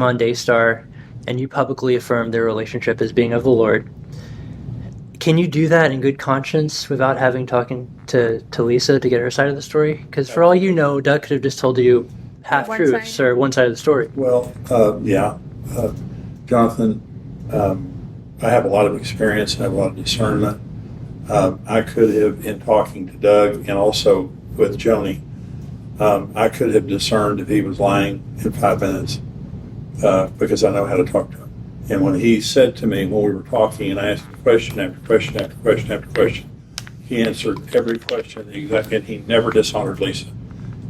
on Daystar and you publicly affirm their relationship as being of the Lord, can you do that in good conscience without having talking to Lisa to get her side of the story? Because for all you know, Doug could have just told you half-truths or one side of the story. Well, yeah. Jonathan, I have a lot of experience, I have a lot of discernment. I could have, in talking to Doug and also with Joni, I could have discerned if he was lying in 5 minutes because I know how to talk to him. And when he said to me, when we were talking, and I asked him question after question after question after question, he answered every question exactly, and he never dishonored Lisa,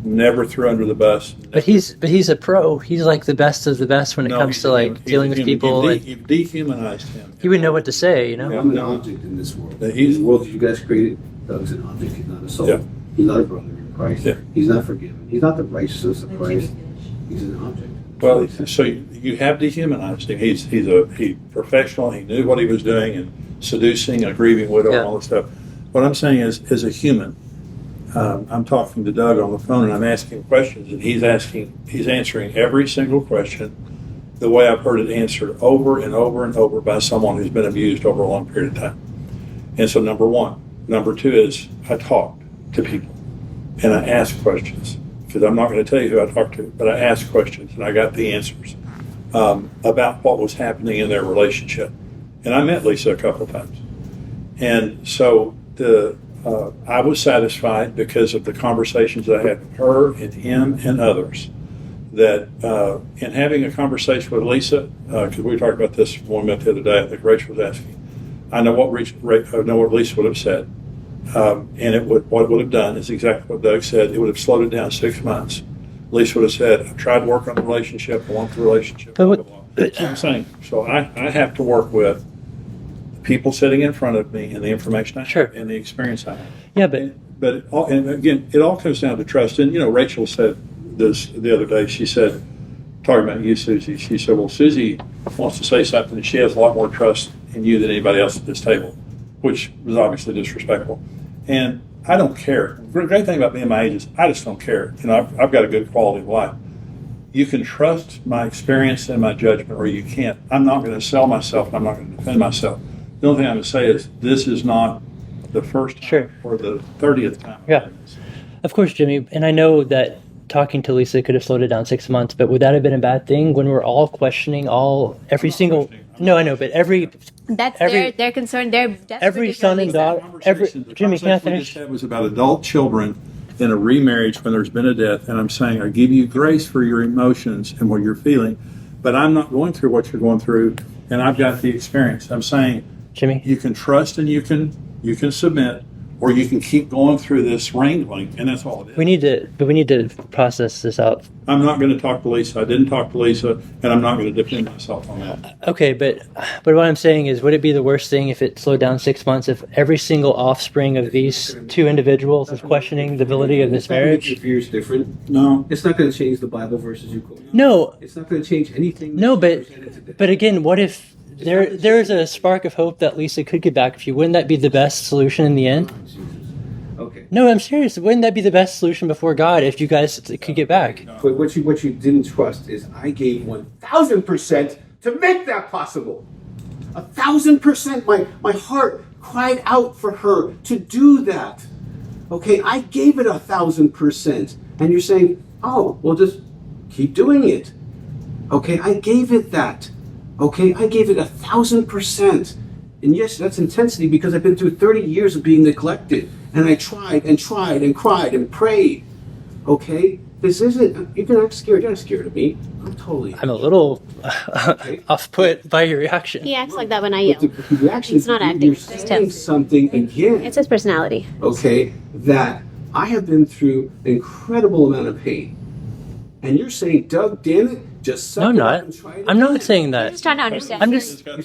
never threw under the bus. But he's a pro. He's like the best of the best when it comes to like dealing with people. You've dehumanized him. He would know what to say, you know. I'm an object in this world. He's The world that you guys created, Doug's an object. He's not a soul. Yeah. He's not a brother in Christ. Yeah. He's not forgiven. He's not the righteousness of Christ. He's an object. Well, so you have dehumanized him. He's professional. He knew what he was doing and seducing a grieving widow and all this stuff. What I'm saying is, as a human, I'm talking to Doug on the phone and I'm asking questions, and he's answering every single question the way I've heard it answered over and over and over by someone who's been abused over a long period of time. And so, number one. Number two is I talked to people and I asked questions. Because I'm not going to tell you who I talked to, but I asked questions and I got the answers about what was happening in their relationship. And I met Lisa a couple of times. And so I was satisfied because of the conversations I had with her and him and others, that in having a conversation with Lisa, because we talked about this when we met the other day, I think Rachel was asking, I know what Lisa would have said. And what it would have done is exactly what Doug said. It would have slowed it down 6 months. Lisa would have said, I tried to work on the relationship, I want the relationship. Blah, blah, blah. That's what I'm saying. So I have to work with the people sitting in front of me and the information I have and the experience I have. Yeah, but it all comes down to trust. And, Rachel said this the other day. She said, talking about you, Susie, she said, well, Susie wants to say something and she has a lot more trust in you than anybody else at this table, which was obviously disrespectful. And I don't care. The great thing about being my age is I just don't care. I've got a good quality of life. You can trust my experience and my judgment, or you can't. I'm not going to sell myself, and I'm not going to defend myself. The only thing I'm going to say is this is not the first time or the 30th time. Yeah, of course, Jimmy. And I know that talking to Lisa could have slowed it down 6 months, but would that have been a bad thing when we're all questioning every single? No, I know, but that's their concern. They're every son and daughter. Jimmy, can I finish? It was about adult children in a remarriage when there's been a death, and I'm saying I give you grace for your emotions and what you're feeling, but I'm not going through what you're going through, and I've got the experience. I'm saying, Jimmy, you can trust and you can submit, or you can keep going through this wrangling, and that's all it is. We need to process this out. I'm not going to talk to Lisa. I didn't talk to Lisa, and I'm not going to defend myself on that. Okay, but what I'm saying is, would it be the worst thing if it slowed down 6 months if every single offspring of these two individuals is questioning the validity of this marriage? Your view is different. No. It's not going to change the Bible verses you quote. No. It's not going to change anything. No, but again, what if there is a spark of hope that Lisa could get back with you? Wouldn't that be the best solution in the end? Okay. No, I'm serious. Wouldn't that be the best solution before God if you guys could get back? But what you didn't trust is I gave 1,000% to make that possible. 1,000%. My heart cried out for her to do that. Okay, I gave it 1,000%, and you're saying, oh, well, just keep doing it. Okay, I gave it that. Okay, I gave it 1,000%. And yes, that's intensity because I've been through 30 years of being neglected. And I tried and tried and cried and prayed. Okay? This isn't, you're not scared. You're not scared of me. I'm a little off-put by your reaction. He acts like that when I yell. The reaction, It's not acting. You're It's saying him. something again. It's his personality. Okay? That I have been through an incredible amount of pain. And you're saying, Doug, damn it, just suck No, I'm it up not. and try it I'm not again. saying I'm that. just trying to understand. I'm just. Why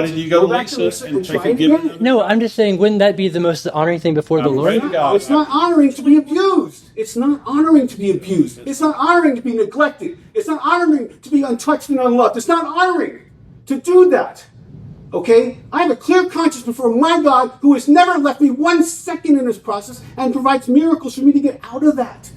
did you go to Lisa and take a given? No, I'm just saying, wouldn't that be the most honoring thing before the Lord? It's not honoring to be abused. It's not honoring to be abused. It's not honoring to be neglected. It's not honoring to be untouched and unloved. It's not honoring to do that. Okay? I have a clear conscience before my God who has never left me 1 second in this process and provides miracles for me to get out of that.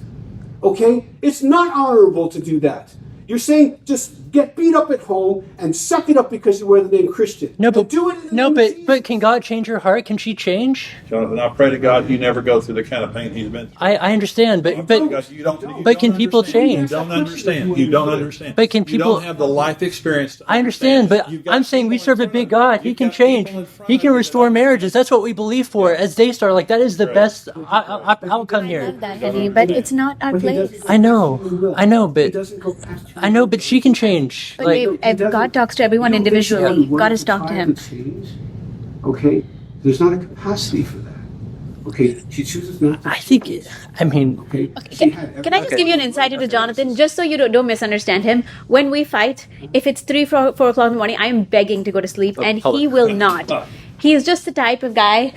Okay? It's not honorable to do that. You're saying just get beat up at home and suck it up because you wear the name Christian. No, but do it in the name of Jesus. but can God change your heart? Can she change? Jonathan, I pray to God you never go through the kind of pain he's been through. I understand, but Because you don't but can people understand. change? You don't understand. You don't understand. But can You people- don't have the life experience. To I understand, but You've got I'm saying we people serve in a big front of God. you. He You've can got change. people in front He of can you restore that- marriages. That's what we believe for as Daystar. Like that is the Right. best outcome I here. love that, honey, but it's not our But he place. doesn't- I know, He but doesn't go past your I know, will. but she can change. But Like babe, if God talks to everyone You don't think she individually, doesn't want God has talked to try him. change? Okay? There's not a capacity for that. Okay? She chooses not to. I think, I mean, Okay? She had every- Can I just give you an insight into Jonathan, just so you don't misunderstand him? When we fight, if it's 3, 4 o'clock in the morning, I am begging to go to sleep, and hold he on. will not. He's just the type of guy.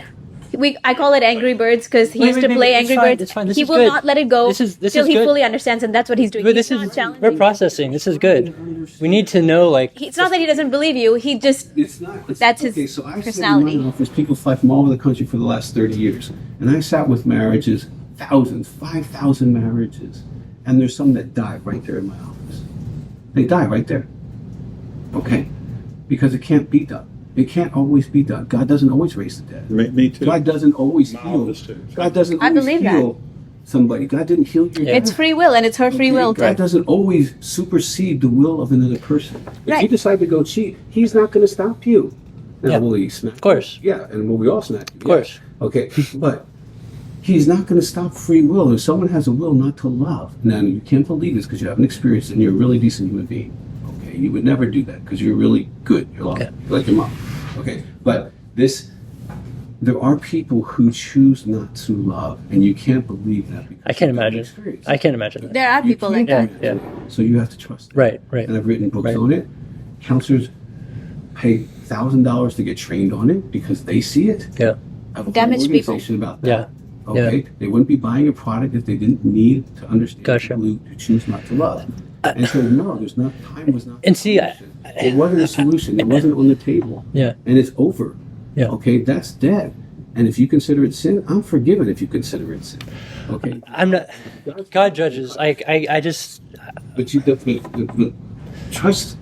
I call it Angry Birds because he Wait, used to wait, play wait, Angry it's fine, Birds. it's fine, this He is will good. not let it go This is till he good. fully understands, and that's what he's doing. but He's this not is challenging. we're processing. This is good. We need to know, like, It's not that he doesn't believe you. He just It's not. That's his okay, so I personality. Sit in my office, people fly from all over the country for the last 30 years. And I sat with marriages, thousands, 5,000 marriages. And there's some that die right there in my office. They die right there. Okay? Because it can't be done. It can't always be done. God doesn't always raise the dead. Me too. God doesn't always My heal. office too. God doesn't I always believe that. heal somebody. God didn't heal your it's dad. free will, and it's her free will God to. doesn't always supersede the will of another person. If Right. you decide to go cheat, he's not going to stop you. Now, Yeah. will he smack? Of course. Yeah, and will we all smack? Of course. Okay, but he's not going to stop free will. If someone has a will not to love, now you can't believe this because you haven't experienced it and you're a really decent human being. Okay, you would never do that because you're really good. You're Okay. like your mom. Okay, but there are people who choose not to love, and you can't believe that. Because I can't you haven't imagine. experienced I it. can't imagine that. There are You people like can't that. Yeah, do that. So you have to trust them. Right, right. And I've written books Right. on it. Counselors pay $1,000 to get trained on it because they see it. Yeah, I have a Damaged whole people. organization about yeah, that. Okay, they wouldn't be buying a product if they didn't need to understand Gotcha. people who choose not to love. And so no, there's not time was not. And the see, solution. It wasn't a solution. It wasn't on the table. yeah. And it's over. Yeah. Okay, that's dead. And if you consider it sin, I'm forgiven if you consider it sin. Okay. I'm not. God judges. I just. But you definitely trust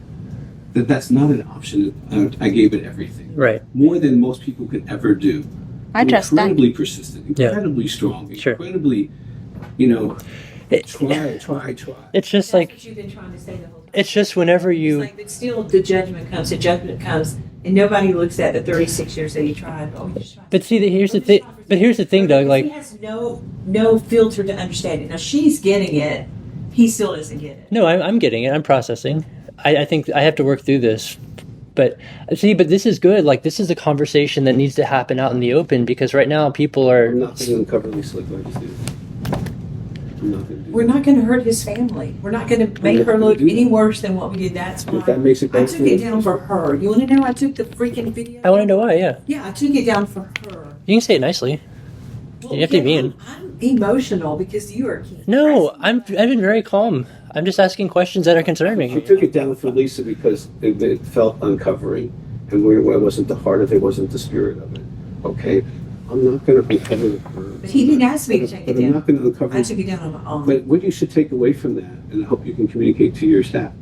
that that's not an option. I gave it everything. Right. More than most people could ever do. I trust that. Incredibly persistent, Yeah. incredibly strong, Sure. incredibly, try. It's just That's like what you've been trying to say the whole time. it's just whenever It's you. like, but still, the judgment comes, and nobody looks at the 36 years that he tried. Oh, he just tried. But see, here's the thing. But here's the thing, Doug. He Like, has no filter to understand it. Now she's getting it, he still doesn't get it. no, I'm getting it. I'm processing. I think I have to work through this. But see, but this is good. Like, this is a conversation that needs to happen out in the open because right now people I'm are. not going to uncover these slick like this. I'm not going to do We're not going to hurt his family. We're not going to make her look any worse than what we did. That's why If that makes it I better took for it you. down for her. You want to know? I took the freaking video. I want to know why. Yeah, Yeah, I took it down for her. you can say it nicely. You have to be mean. I'm emotional because you are. No, I've been very calm. I'm just asking questions that are concerning She me. took it down for Lisa because it felt uncovering, and where it wasn't the heart of it, wasn't the spirit of it. Okay, I'm not going to uncover the heart. But he didn't ask me to take it But I'm down. not going to uncover. I took it down on my own. But what you should take away from that, and I hope you can communicate to your staff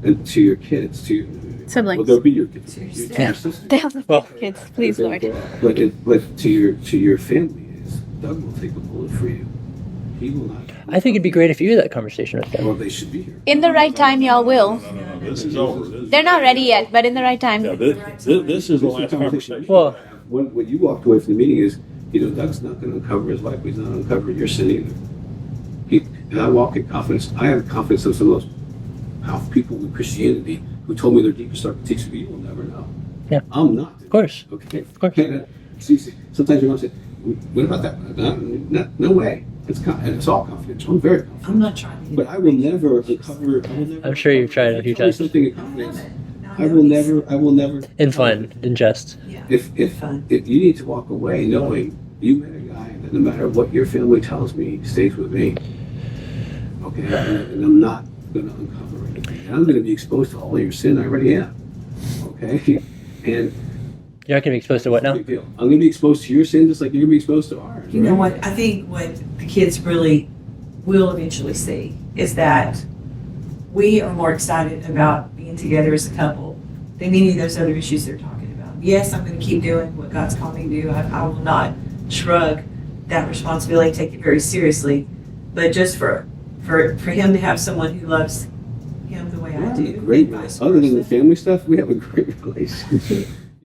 and to your kids, to your Siblings. Well, they'll be your kids. To your Your staff. sisters. They have Well- kids, please, Lord. But to your family is Doug will take a bullet for you. He will not. I think it'd be great if you had that conversation with them. Well, they should be here. In the right time, y'all will. No. This is over. They're not ready yet, but in the right time. Yeah, this is the last conversation. Well, When you walked away from the meeting is, Doug's not going to uncover his life. He's not going to uncover your sin either. And I walk in confidence. I have confidence of some of those powerful people with Christianity who told me their deepest dark teachings, but you will never know. Yeah. I'm not. of course. Okay. Of course. See, sometimes you want to say, what about that? No way. It's all confidential. I'm very confident. I'm not trying to. But I will never uncover. I'm sure you've tried a few Tell me times. something in confidence. I will never. In fun, in jest. Yeah. If Fun. you need to walk away knowing you met a guy that no matter what your family tells me stays with me. Okay, and I'm not going to uncover anything. And I'm going to be exposed to all your sin. I already am. Okay, and You're not going to be exposed to what now? big deal. I'm going to be exposed to your sin just like you're going to be exposed to ours. You know right? what? I think what the kids really will eventually see is that we are more excited about being together as a couple than any of those other issues they're talking about. Yes, I'm going to keep doing what God's called me to do. I will not shrug that responsibility, take it very seriously. But just for him to have someone who loves him the way I do. Great. vice Other than the versa. family stuff, we have a great relationship.